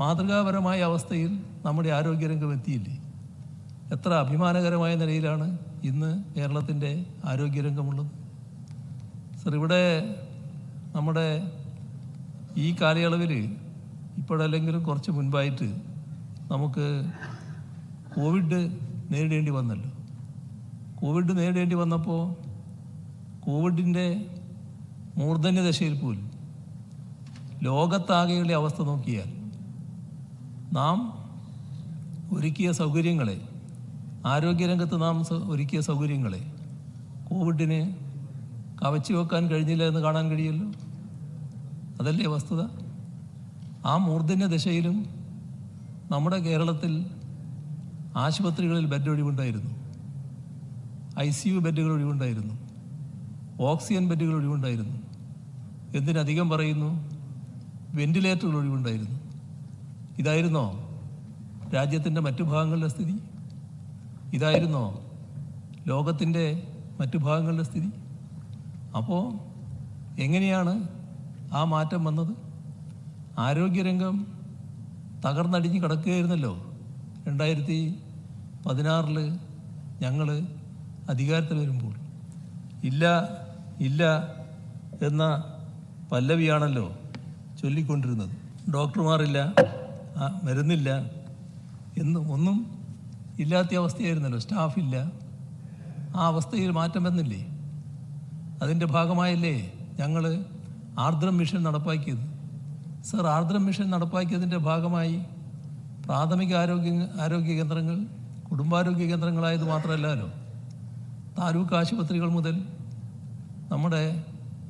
മാതൃകാപരമായ അവസ്ഥയിൽ നമ്മുടെ ആരോഗ്യരംഗം എത്തിയില്ലേ? എത്ര അഭിമാനകരമായ നിലയിലാണ് ഇന്ന് കേരളത്തിൻ്റെ ആരോഗ്യരംഗമുള്ളത്. സർ, ഇവിടെ നമ്മുടെ ഈ കാലയളവിൽ ഇപ്പോഴല്ലെങ്കിലും കുറച്ച് മുൻപായിട്ട് നമുക്ക് കോവിഡ് നേരിടേണ്ടി വന്നല്ലോ. കോവിഡ് നേരിടേണ്ടി വന്നപ്പോൾ കോവിഡിൻ്റെ മൂർധന്യദശയിൽ പോലും ലോകത്താകെയുള്ള അവസ്ഥ നോക്കിയാൽ നാം ഒരുക്കിയ സൗകര്യങ്ങളെ, ആരോഗ്യരംഗത്ത് നാം ഒരുക്കിയ സൗകര്യങ്ങളെ കോവിഡിന് കവച്ചു വെക്കാൻ കഴിഞ്ഞില്ല എന്ന് കാണാൻ കഴിയുമല്ലോ. അതല്ലേ വസ്തുത? ആ മൂർധന്യ ദശയിലും നമ്മുടെ കേരളത്തിൽ ആശുപത്രികളിൽ ബെഡ് ഒഴിവുണ്ടായിരുന്നു, ICU ബെഡുകൾ ഒഴിവുണ്ടായിരുന്നു, ഓക്സിജൻ ബെഡുകൾ ഒഴിവുണ്ടായിരുന്നു. എന്തിനധികം പറയുന്നു, വെന്റിലേറ്ററുകൾ ഒഴിവുണ്ടായിരുന്നു. ഇതായിരുന്നോ രാജ്യത്തിൻ്റെ മറ്റു ഭാഗങ്ങളുടെ സ്ഥിതി? ഇതായിരുന്നോ ലോകത്തിൻ്റെ മറ്റു ഭാഗങ്ങളുടെ സ്ഥിതി? അപ്പോൾ എങ്ങനെയാണ് ആ മാറ്റം വന്നത്? ആരോഗ്യരംഗം തകർന്നടിഞ്ഞ് കിടക്കുകയായിരുന്നല്ലോ. 2016 ഞങ്ങൾ അധികാരത്തിൽ വരുമ്പോൾ ഇല്ല ഇല്ല എന്ന പല്ലവിയാണല്ലോ ചൊല്ലിക്കൊണ്ടിരുന്നത്. ഡോക്ടർമാരില്ല, മരുന്നില്ല എന്നും ഒന്നും ഇല്ലാത്ത അവസ്ഥയായിരുന്നല്ലോ. സ്റ്റാഫില്ല. ആ അവസ്ഥയിൽ മാറ്റം വന്നില്ലേ? അതിൻ്റെ ഭാഗമായല്ലേ ഞങ്ങൾ ആർദ്രം മിഷൻ നടപ്പാക്കിയത്. സർ, ആർദ്രം മിഷൻ നടപ്പാക്കിയതിൻ്റെ ഭാഗമായി പ്രാഥമിക ആരോഗ്യ കേന്ദ്രങ്ങൾ കുടുംബാരോഗ്യ കേന്ദ്രങ്ങളായത് മാത്രമല്ലല്ലോ, താലൂക്ക് ആശുപത്രികൾ മുതൽ നമ്മുടെ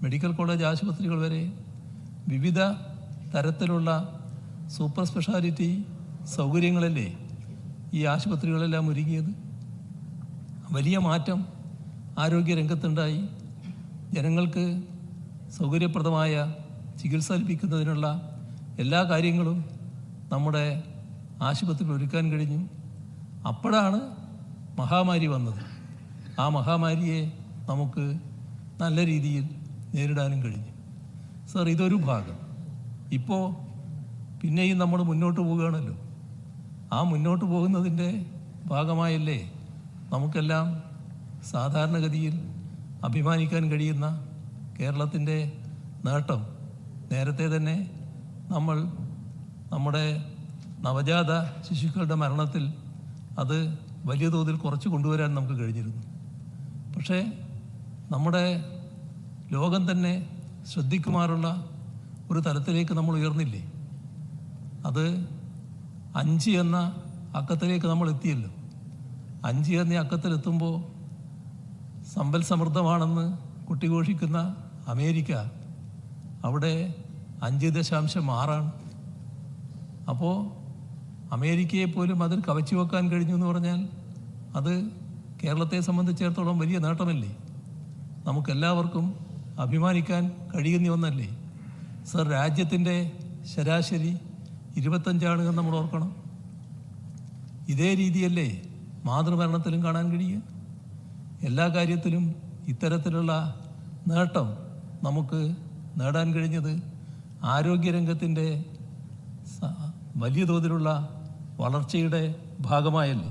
മെഡിക്കൽ കോളേജ് ആശുപത്രികൾ വരെ വിവിധ തരത്തിലുള്ള സൂപ്പർ സ്പെഷ്യാലിറ്റി സൗകര്യങ്ങളല്ലേ ഈ ആശുപത്രികളെല്ലാം ഒരുങ്ങിയത്. വലിയ മാറ്റം ആരോഗ്യരംഗത്തുണ്ടായി. ജനങ്ങൾക്ക് സൗകര്യപ്രദമായ ചികിത്സ ലഭിക്കുന്നതിനുള്ള എല്ലാ കാര്യങ്ങളും നമ്മുടെ ആശുപത്രിയിൽ ഒരുക്കാൻ കഴിഞ്ഞു. അപ്പോഴാണ് മഹാമാരി വന്നത്. ആ മഹാമാരിയെ നമുക്ക് നല്ല രീതിയിൽ നേരിടാനും കഴിഞ്ഞു. സർ, ഇതൊരു ഭാഗം. ഇപ്പോൾ പിന്നെയും നമ്മൾ മുന്നോട്ട് പോവുകയാണല്ലോ. ആ മുന്നോട്ട് പോകുന്നതിൻ്റെ ഭാഗമായല്ലേ നമുക്കെല്ലാം സാധാരണഗതിയിൽ അഭിമാനിക്കാൻ കഴിയുന്ന കേരളത്തിൻ്റെ നേട്ടം. നേരത്തെ തന്നെ നമ്മൾ നമ്മുടെ നവജാത ശിശുക്കളുടെ മരണത്തിൽ അത് വലിയ തോതിൽ കുറച്ച് കൊണ്ടുവരാൻ നമുക്ക് കഴിഞ്ഞിരുന്നു. പക്ഷേ നമ്മുടെ ലോകം തന്നെ ശ്രദ്ധിക്കുമാറുള്ള ഒരു തലത്തിലേക്ക് നമ്മൾ ഉയർന്നില്ലേ? അത് 5 എന്ന അക്കത്തിലേക്ക് നമ്മൾ എത്തിയല്ലോ. 5 എന്ന അക്കത്തിലെത്തുമ്പോൾ സമ്പൽ സമൃദ്ധമാണെന്ന് കുട്ടിഘോഷിക്കുന്ന അമേരിക്ക അവിടെ 5.6 അപ്പോൾ അമേരിക്കയെ പോലും അതിൽ കവച്ചു വെക്കാൻ കഴിഞ്ഞു എന്ന് പറഞ്ഞാൽ അത് കേരളത്തെ സംബന്ധിച്ചിടത്തോളം വലിയ നേട്ടമല്ലേ? നമുക്കെല്ലാവർക്കും അഭിമാനിക്കാൻ കഴിയുന്ന ഒന്നല്ലേ? സർ, രാജ്യത്തിൻ്റെ ശരാശരി 25 എന്ന് നമ്മൾ ഓർക്കണം. ഇതേ രീതിയല്ലേ മാതൃമരണത്തിലും കാണാൻ കഴിയുക? എല്ലാ കാര്യത്തിലും ഇത്തരത്തിലുള്ള നേട്ടം നമുക്ക് നേടാൻ കഴിഞ്ഞത് ആരോഗ്യരംഗത്തിൻ്റെ വലിയ തോതിലുള്ള വളർച്ചയുടെ ഭാഗമായല്ലേ?